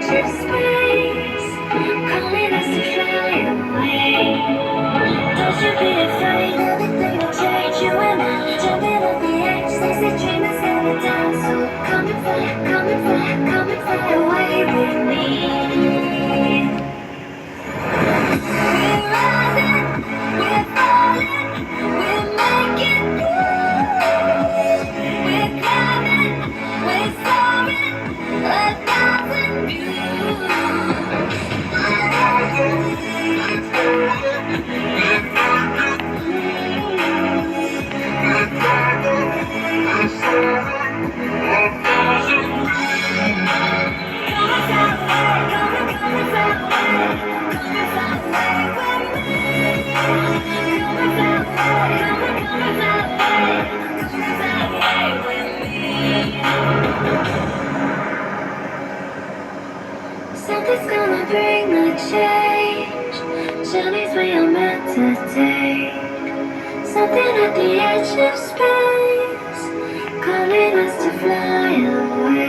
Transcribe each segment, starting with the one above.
of space, calling us to fly away. Don't you be afraid, everything will change. You and I, jumping off the edge. They say dreamers never die, so come and fly, come and fly, come and fly away with me. We're rising, we're falling, we're making moves. We're climbing, we're soaring, 1,000 views. Something's gonna bring the change. Journeys we are meant to take. Something at the edge of space, calling us to fly away.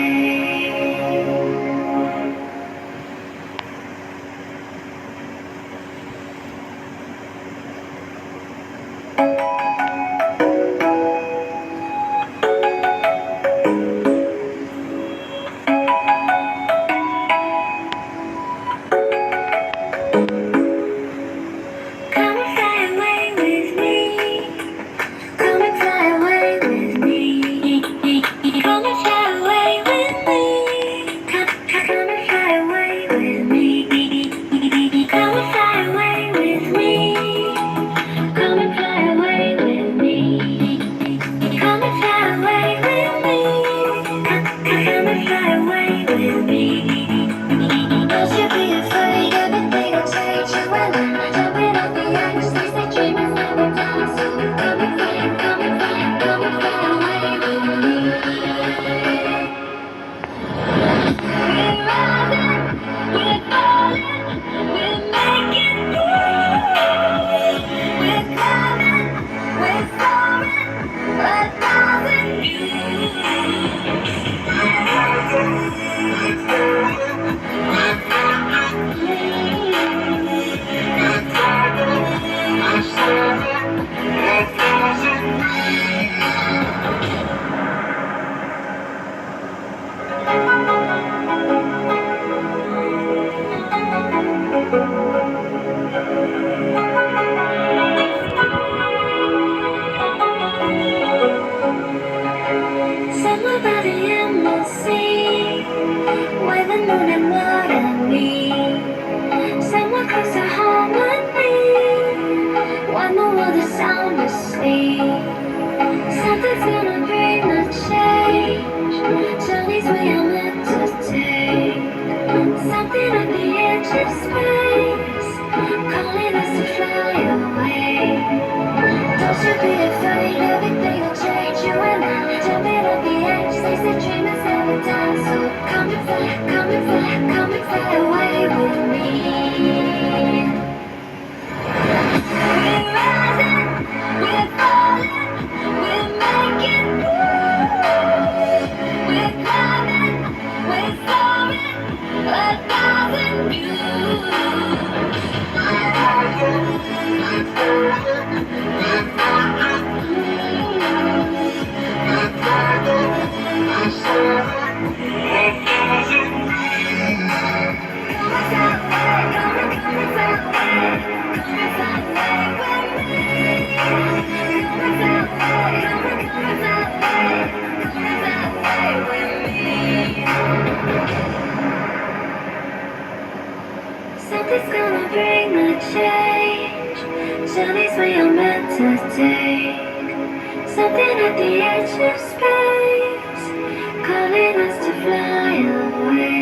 Come and fly away with me. Come and fly away with me. Come and fly away with me. Come and fly away with me. Come and fly away with me. Come and fly away with me. Come and fly away with me. Come and fly away with me. Don't you be afraid, everything will change. You and I, jumping off the edge. They say dreamers never die, so come and fly, come and fly, come and fly away with me. We're rising, we're falling, we're making moves. We're climbing, we're soaring, 1,000 views. Somewhere by the endless sea, where the moon and water meet. Somewhere close to harmony, when the world is sound asleep. Something's gonna bring the change. Journeys we are meant to take. Something at the edge of space, calling us to fly away. Don't you be afraid, everything will change. You and I, jumping off the edge. They say dreamers never die, so come and fly, come and fly, come and fly away with me. We're rising, we're falling, we're making moves. We're climbing, we're soaring, 1,000 views. Something's gonna bring the change. Journeys we are meant to take. Something at the edge of space, calling us to fly away.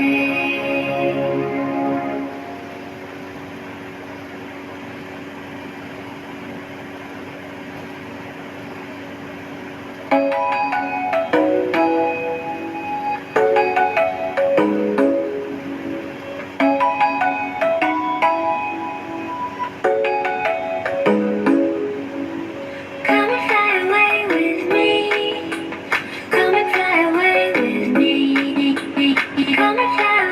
Come and fly away with me. Come and fly away with me. Come and fly